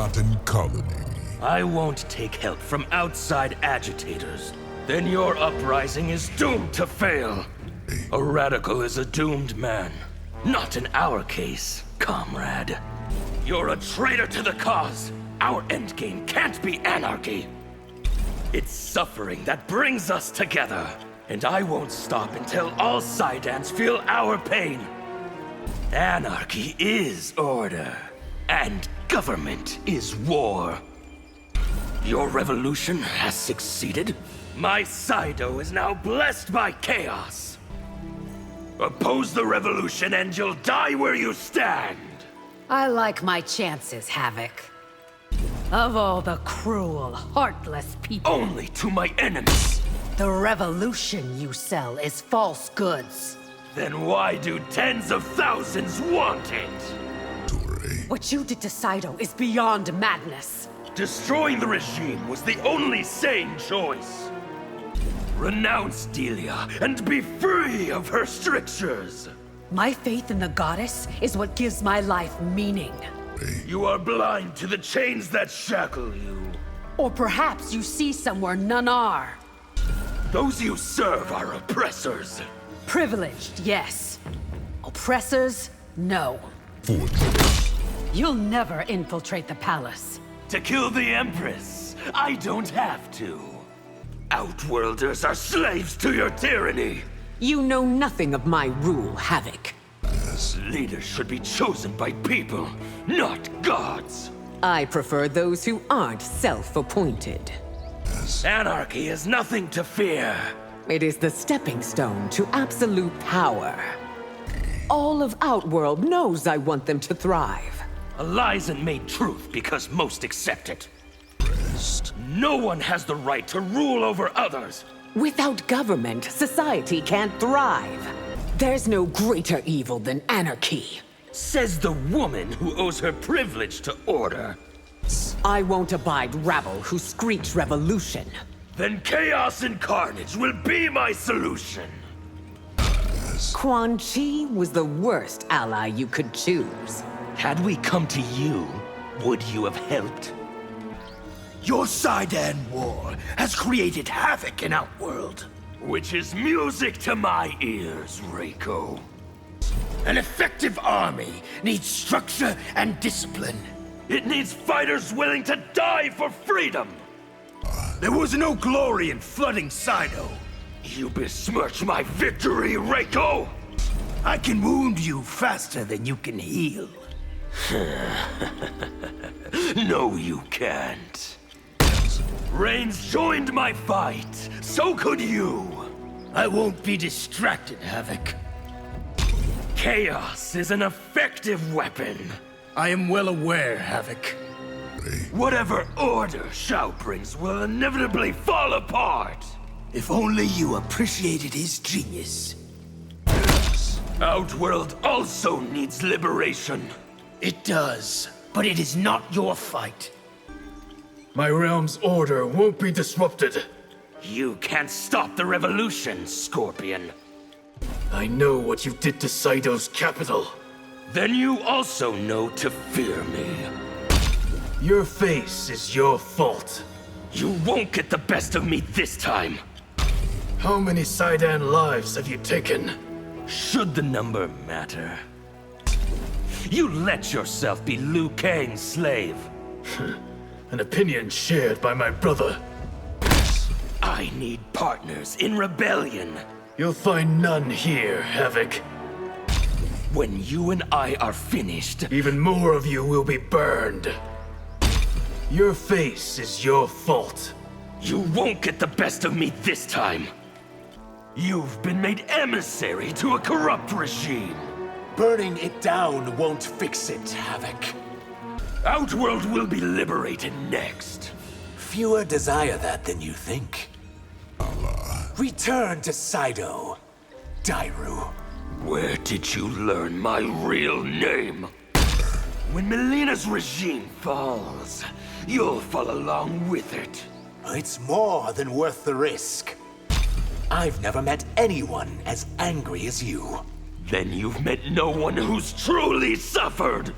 forgotten colony. I won't take help from outside agitators. Then your uprising is doomed to fail. A radical is a doomed man. Not in our case, comrade. You're a traitor to the cause. Our endgame can't be anarchy. It's suffering that brings us together. And I won't stop until all Sidans feel our pain. Anarchy is order. And government is war. Your revolution has succeeded. My Sido is now blessed by chaos. Oppose the revolution and you'll die where you stand. I like my chances, Havik. Of all the cruel, heartless people, Only to my enemies. the revolution you sell is false goods. Then why do tens of thousands want it? What you did to Sido is beyond madness. Destroying the regime was the only sane choice. Renounce Delia and be free of her strictures. My faith in the goddess is what gives my life meaning. You are blind to the chains that shackle you. Or perhaps you see somewhere none are. Those you serve are oppressors. Privileged, yes. Oppressors, no. You'll never infiltrate the palace. To kill the Empress, I don't have to. Outworlders are slaves to your tyranny. You know nothing of my rule, Havik. Leaders should be chosen by people, not gods. I prefer those who aren't self-appointed. Anarchy is nothing to fear. It is the stepping stone to absolute power. All of Outworld knows I want them to thrive. A lie isn't made truth because most accept it. No one has the right to rule over others. Without government, society can't thrive. There's no greater evil than anarchy. Says the woman who owes her privilege to order. I won't abide rabble who screech revolution. Then chaos and carnage will be my solution. Quan Chi was the worst ally you could choose. Had we come to you, would you have helped? Your Sidan war has created havoc in Outworld, which is music to my ears, Reiko. An effective army needs structure and discipline. It needs fighters willing to die for freedom. There was no glory in flooding Sido. You besmirch my victory, Reiko! I can wound you faster than you can heal. No, you can't. Reigns joined my fight. So could you. I won't be distracted, Havik. Chaos is an effective weapon. I am well aware, Havik. Whatever order Shao brings will inevitably fall apart. If only you appreciated his genius. Outworld also needs liberation. It does, but it is not your fight. My realm's order won't be disrupted. You can't stop the revolution, Scorpion. I know what you did to Sido's capital. Then you also know to fear me. Your face is your fault. You won't get the best of me this time. How many Sidan lives have you taken? Should the number matter? You let yourself be Liu Kang's slave. An opinion shared by my brother. I need partners in rebellion. You'll find none here, Havik. When you and I are finished, Even more of you will be burned. Your face is your fault. you won't get the best of me this time. You've been made emissary to a corrupt regime. Burning it down won't fix it, Havik. Outworld will be liberated next. Fewer desire that than you think. Return to Sido, Dairu. Where did you learn my real name? When Melina's regime falls, you'll fall along with it. It's more than worth the risk. I've never met anyone as angry as you. Then you've met no one who's truly suffered.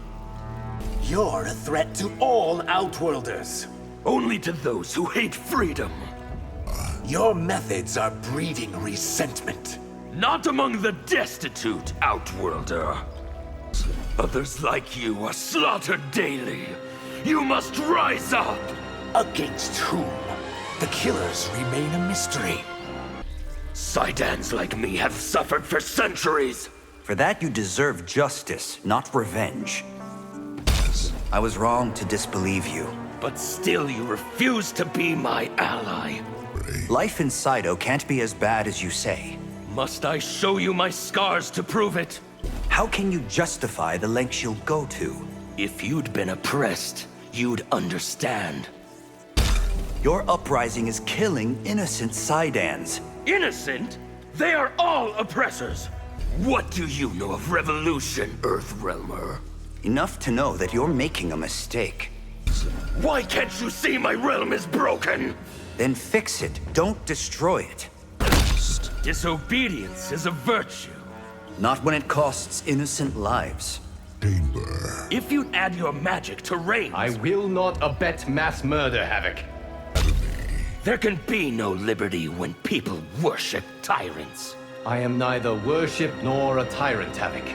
You're a threat to all Outworlders. Only to those who hate freedom. Your methods are breeding resentment. Not among the destitute, Outworlder. Others like you are slaughtered daily. You must rise up! Against whom? The killers remain a mystery. Sidans like me have suffered for centuries. For that you deserve justice, not revenge. I was wrong to disbelieve you. But still you refuse to be my ally. Life in Sido can't be as bad as you say. Must I show you my scars to prove it? How can you justify the lengths you'll go to? If you'd been oppressed, you'd understand. Your uprising is killing innocent Sidans. Innocent? They are all oppressors. What do you know of revolution, Earthrealmer? Enough to know that you're making a mistake. Why can't you see my realm is broken? Then fix it, don't destroy it. Disobedience is a virtue. Not when it costs innocent lives. If you add your magic to Reigns, I will not abet mass murder, Havik. there can be no liberty when people worship tyrants. I am neither worship nor a tyrant, Havik.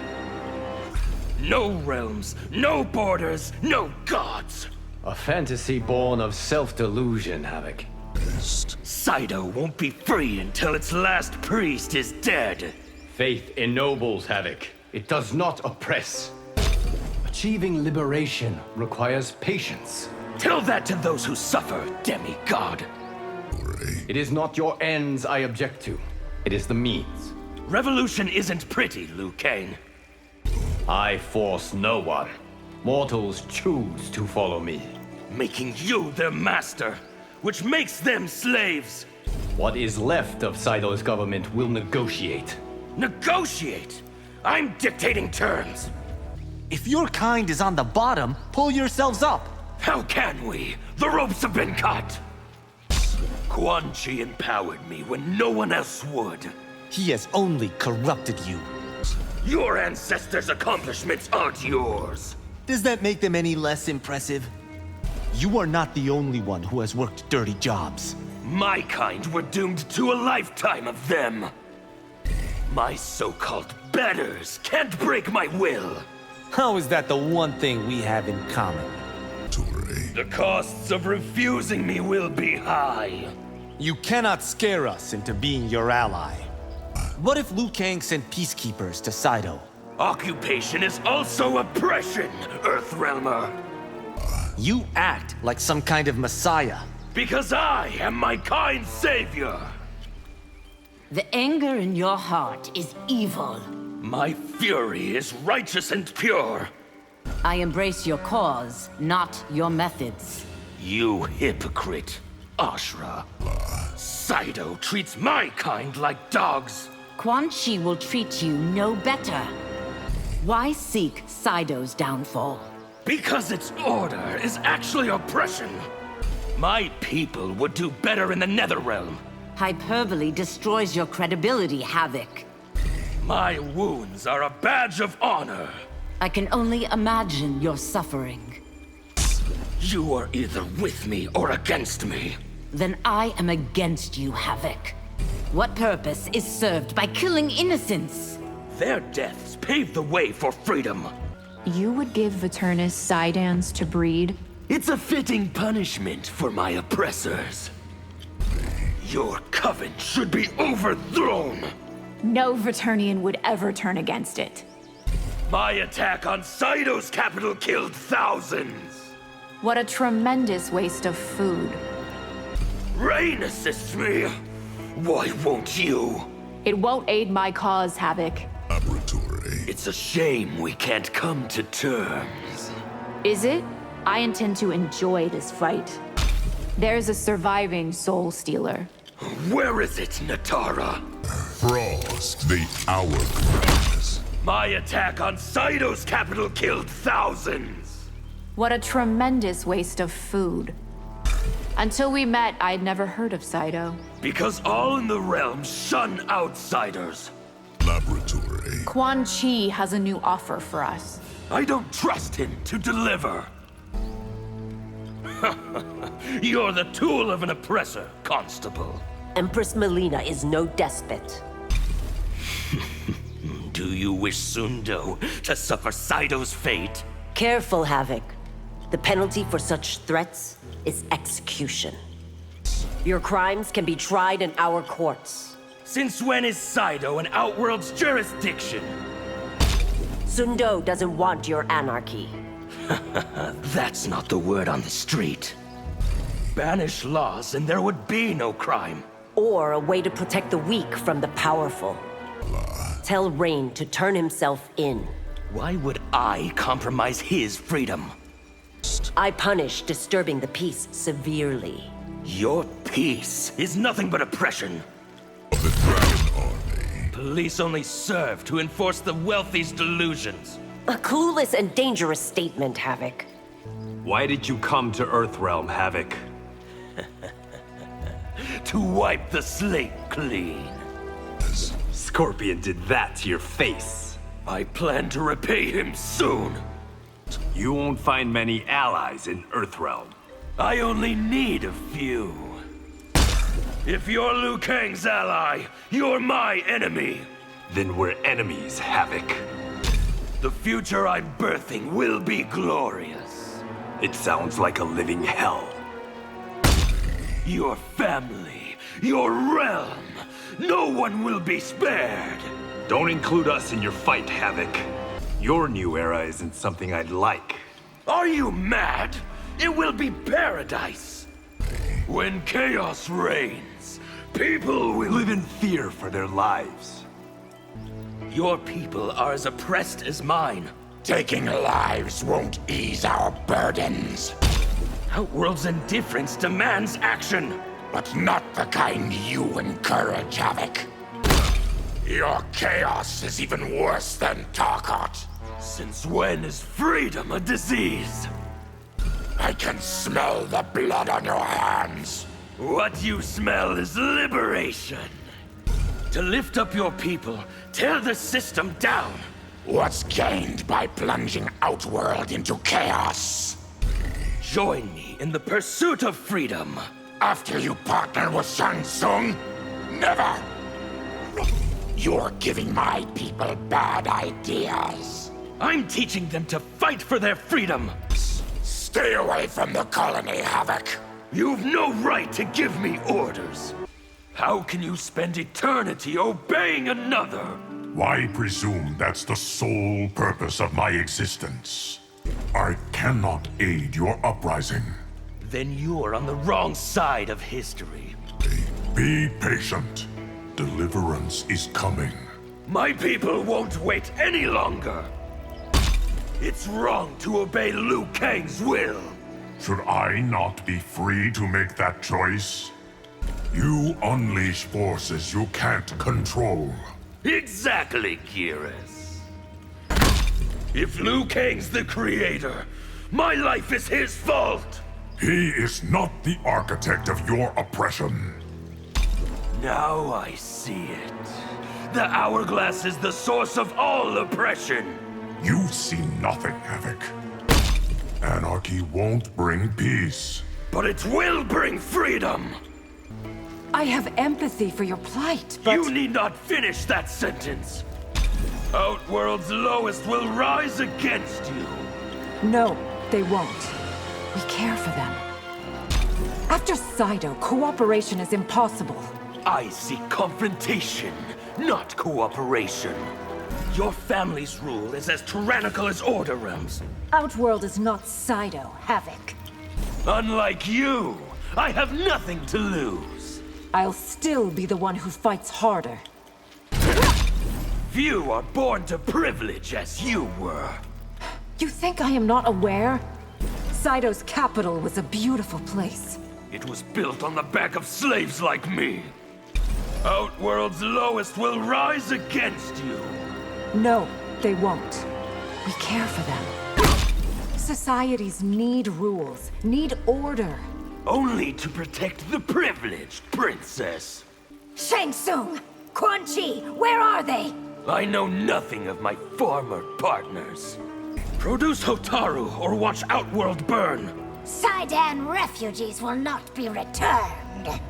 No realms, no borders, no gods. A fantasy born of self-delusion, Havik. Sido won't be free until its last priest is dead. Faith ennobles, Havik. It does not oppress. Achieving liberation requires patience. Tell that to those who suffer, demigod. It is not your ends I object to. It is the means. Revolution isn't pretty, Liu Kang. I force no one. Mortals choose to follow me. Making you their master, which makes them slaves. What is left of Sido's government will negotiate. Negotiate? I'm dictating terms. If your kind is on the bottom, pull yourselves up. How can we? The ropes have been cut. Quan Chi empowered me when no one else would. He has only corrupted you. Your ancestors' accomplishments aren't yours. Does that make them any less impressive? You are not the only one who has worked dirty jobs. My kind were doomed to a lifetime of them. My so-called betters can't break my will. How is that the one thing we have in common? The costs of refusing me will be high. You cannot scare us into being your ally. What if Liu Kang sent peacekeepers to Sido? Occupation is also oppression, Earthrealmer. You act like some kind of messiah. Because I am my kind savior. The anger in your heart is evil. My fury is righteous and pure. I embrace your cause, not your methods. You hypocrite, Ashra. Sido treats my kind like dogs. Quan Chi will treat you no better. Why seek Sido's downfall? Because its order is actually oppression. My people would do better in the Netherrealm. Hyperbole destroys your credibility, Havik. My wounds are a badge of honor. I can only imagine your suffering. You are either with me or against me. Then I am against you, Havik. What purpose is served by killing innocents? Their deaths pave the way for freedom. You would give Viternus Sidans to breed? It's a fitting punishment for my oppressors. Your coven should be overthrown. No Viturnian would ever turn against it. My attack on Sido's capital killed thousands. What a tremendous waste of food. Rain assists me. Why won't you? It won't aid my cause, Havik. It's a shame we can't come to terms. Is it? I intend to enjoy this fight. There's a surviving Soul Stealer. Where is it, Natara? Frost, the hourglass. My attack on Sido's capital killed thousands. What a tremendous waste of food. Until we met, I'd never heard of Sido. Because all in the realm shun outsiders. Laboratory. Quan Chi has a new offer for us. I don't trust him to deliver. You're the tool of an oppressor, Constable. Empress Melina is no despot. Do you wish Sundo to suffer Saido's fate? Careful, Havik. The penalty for such threats is execution. Your crimes can be tried in our courts. Since when is Saido in Outworld's jurisdiction? Sundo doesn't want your anarchy. That's not the word on the street. Banish laws and there would be no crime. Or a way to protect the weak from the powerful. Tell Rain to turn himself in. Why would I compromise his freedom? I punish disturbing the peace severely. Your peace is nothing but oppression. The Dragon Army. Police only serve to enforce the wealthy's delusions. A clueless and dangerous statement, Havik. Why did you come to Earthrealm, Havik? To wipe the slate clean. Scorpion did that to your face. I plan to repay him soon. You won't find many allies in Earthrealm. I only need a few. If you're Liu Kang's ally, you're my enemy. Then we're enemies, Havik. The future I'm birthing will be glorious. It sounds like a living hell. Your family, your realm, no one will be spared. Don't include us in your fight, Havik. Your new era isn't something I'd like. Are you mad? It will be paradise. When chaos reigns, people will live in fear for their lives. Your people are as oppressed as mine. Taking lives won't ease our burdens. Outworld's indifference demands action. But not the kind you encourage, Havik. Your chaos is even worse than Tarkot. Since when is freedom a disease? I can smell the blood on your hands. What you smell is liberation. To lift up your people, tear the system down. What's gained by plunging Outworld into chaos? Join me in the pursuit of freedom. After you partner with Shang Tsung? Never! You're giving my people bad ideas. I'm teaching them to fight for their freedom. Stay away from the colony, Havik. You've no right to give me orders. How can you spend eternity obeying another? Why presume that's the sole purpose of my existence? I cannot aid your uprising. Then you're on the wrong side of history. Be patient. Deliverance is coming. My people won't wait any longer. It's wrong to obey Liu Kang's will. Should I not be free to make that choice? You unleash forces you can't control. Exactly, Geras. If Liu Kang's the creator, my life is his fault. He is not the architect of your oppression. Now I see it. The hourglass is the source of all oppression. You see nothing, Havik. Anarchy won't bring peace. But it will bring freedom! I have empathy for your plight, but... You need not finish that sentence! Outworld's lowest will rise against you! No, they won't. We care for them. After Saido, cooperation is impossible. I seek confrontation, not cooperation. Your family's rule is as tyrannical as Order Realms. Outworld is not Saido, Havik. Unlike you, I have nothing to lose. I'll still be the one who fights harder. Few are born to privilege as you were. You think I am not aware? Saido's capital was a beautiful place. It was built on the back of slaves like me. Outworld's lowest will rise against you. No, they won't. We care for them. Societies need rules, need order. Only to protect the privileged, Princess. Shang Tsung! Quan Chi! Where are they? I know nothing of my former partners. Produce Hotaru or watch Outworld burn. Sidon refugees will not be returned.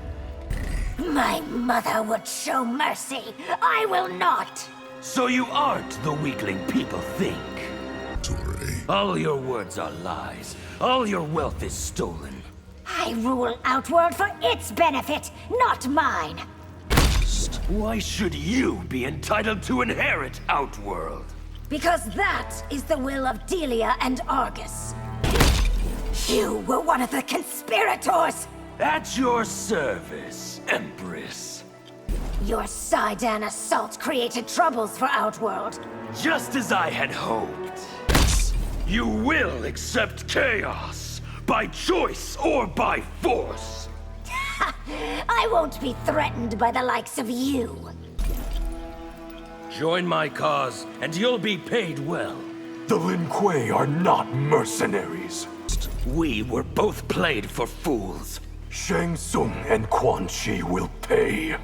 My mother would show mercy. I will not. So you aren't the weakling people think. All your words are lies. All your wealth is stolen. I rule Outworld for its benefit, not mine. Why should you be entitled to inherit Outworld? Because that is the will of Delia and Argus. You were one of the conspirators! At your service, Empress. Your Sidon assault created troubles for Outworld. Just as I had hoped. You will accept chaos, by choice or by force. I won't be threatened by the likes of you. Join my cause, and you'll be paid well. The Lin Kuei are not mercenaries. We were both played for fools. Shang Tsung and Quan Chi will pay.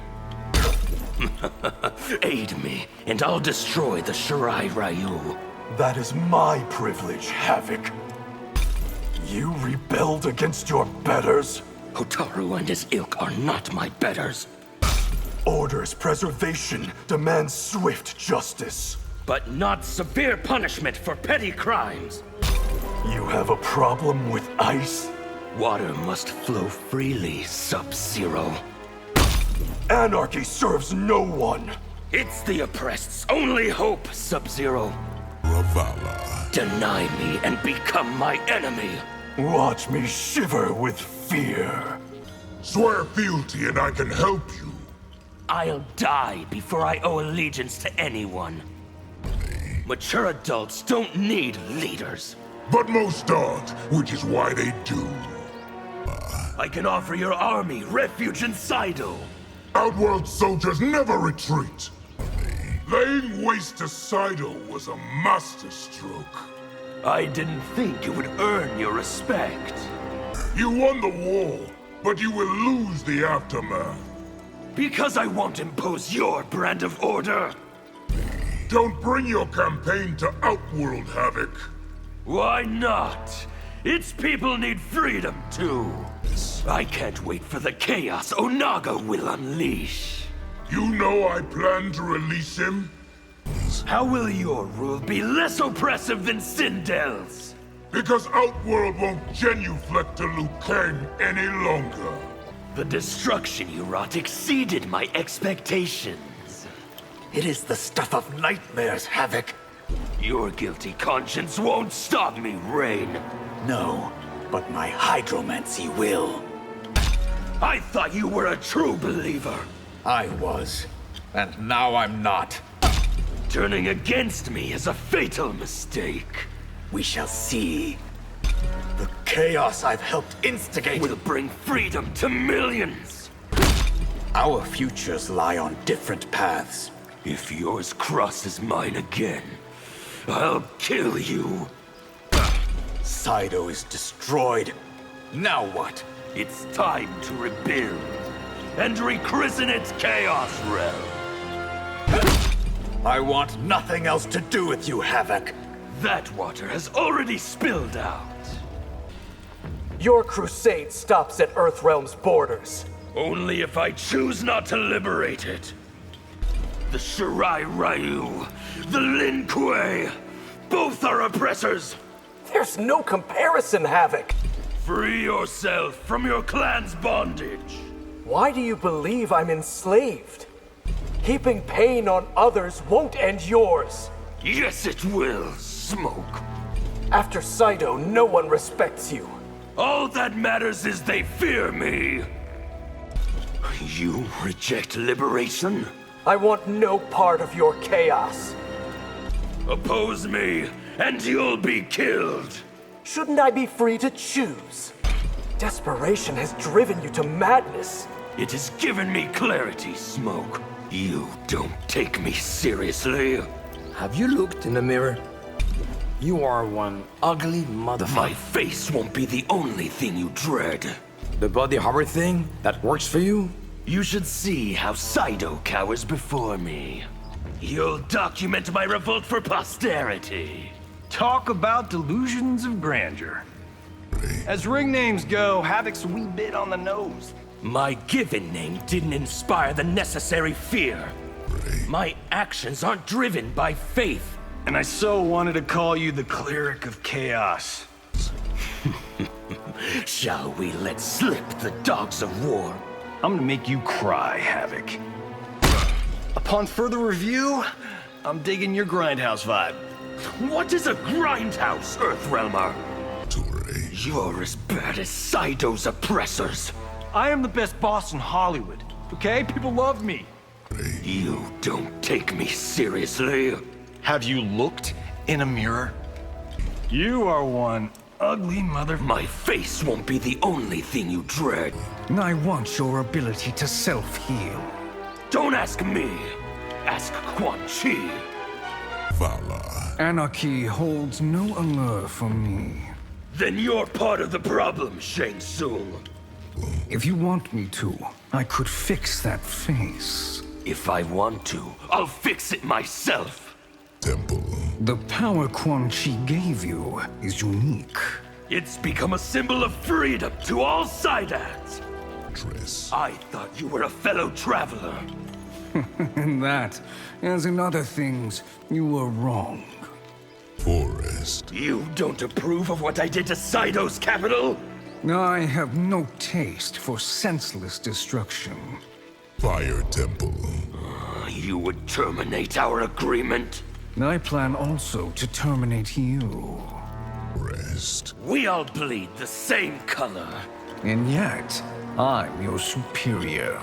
Aid me, and I'll destroy the Shirai Ryu. That is my privilege, Havik. You rebelled against your betters? Hotaru and his ilk are not my betters. Order's preservation demands swift justice. But not severe punishment for petty crimes. You have a problem with ice? Water must flow freely, Sub-Zero. Anarchy serves no one. It's the oppressed's only hope, Sub-Zero. Ravala. Deny me and become my enemy. Watch me shiver with fear. Swear fealty and I can help you. I'll die before I owe allegiance to anyone. Mature adults don't need leaders. But most don't, which is why they do. I can offer your army refuge in Saido. Outworld soldiers never retreat. Laying waste to Saido was a masterstroke. I didn't think you would earn your respect. You won the war, but you will lose the aftermath. Because I won't impose your brand of order. Don't bring your campaign to Outworld, Havik. Why not? Its people need freedom too. I can't wait for the chaos Onaga will unleash. You know I plan to release him? How will your rule be less oppressive than Sindel's? Because Outworld won't genuflect to Liu Kang any longer. The destruction you wrought exceeded my expectations. It is the stuff of nightmares, Havik. Your guilty conscience won't stop me, Rain. No, but my hydromancy will. I thought you were a true believer. I was, and now I'm not. Turning against me is a fatal mistake. We shall see. The chaos I've helped instigate will bring freedom to millions. Our futures lie on different paths. If yours crosses mine again, I'll kill you. Saido is destroyed. Now what? It's time to rebuild and rechristen its Chaos Realm. I want nothing else to do with you, Havik. That water has already spilled out. Your crusade stops at Earthrealm's borders. Only if I choose not to liberate it. The Shirai Ryu, the Lin Kuei, both are oppressors. There's no comparison, Havik. Free yourself from your clan's bondage. Why do you believe I'm enslaved? Heaping pain on others won't end yours. Yes, it will, Smoke. After Saido, no one respects you. All that matters is they fear me. You reject liberation? I want no part of your chaos. Oppose me, and you'll be killed. Shouldn't I be free to choose? Desperation has driven you to madness. It has given me clarity, Smoke. You don't take me seriously. Have you looked in the mirror? You are one ugly motherfucker. My face won't be the only thing you dread. The body horror thing, that works for you? You should see how Saido cowers before me. You'll document my revolt for posterity. Talk about delusions of grandeur. As ring names go, Havik's a wee bit on the nose. My given name didn't inspire the necessary fear. My actions aren't driven by faith. And I so wanted to call you the Cleric of Chaos. Shall we let slip the dogs of war? I'm gonna make you cry, Havik. Upon further review, I'm digging your grindhouse vibe. What is a grindhouse, Earthrealmer? You're as bad as Saito's oppressors. I am the best boss in Hollywood, okay? People love me. You don't take me seriously. Have you looked in a mirror? You are one ugly mother... My face won't be the only thing you dread. I want your ability to self-heal. Don't ask me. Ask Quan Chi. Vala. Anarchy holds no allure for me. Then you're part of the problem, Shang Tsung. If you want me to, I could fix that face. If I want to, I'll fix it myself. Temple. The power Quan Chi gave you is unique. It's become a symbol of freedom to all Psydads. I thought you were a fellow traveler. In that, as in other things, you were wrong. Forest. You don't approve of what I did to Saito's capital? I have no taste for senseless destruction. Fire Temple. You would terminate our agreement? I plan also to terminate you. Rest. We all bleed the same color. And yet, I'm your superior.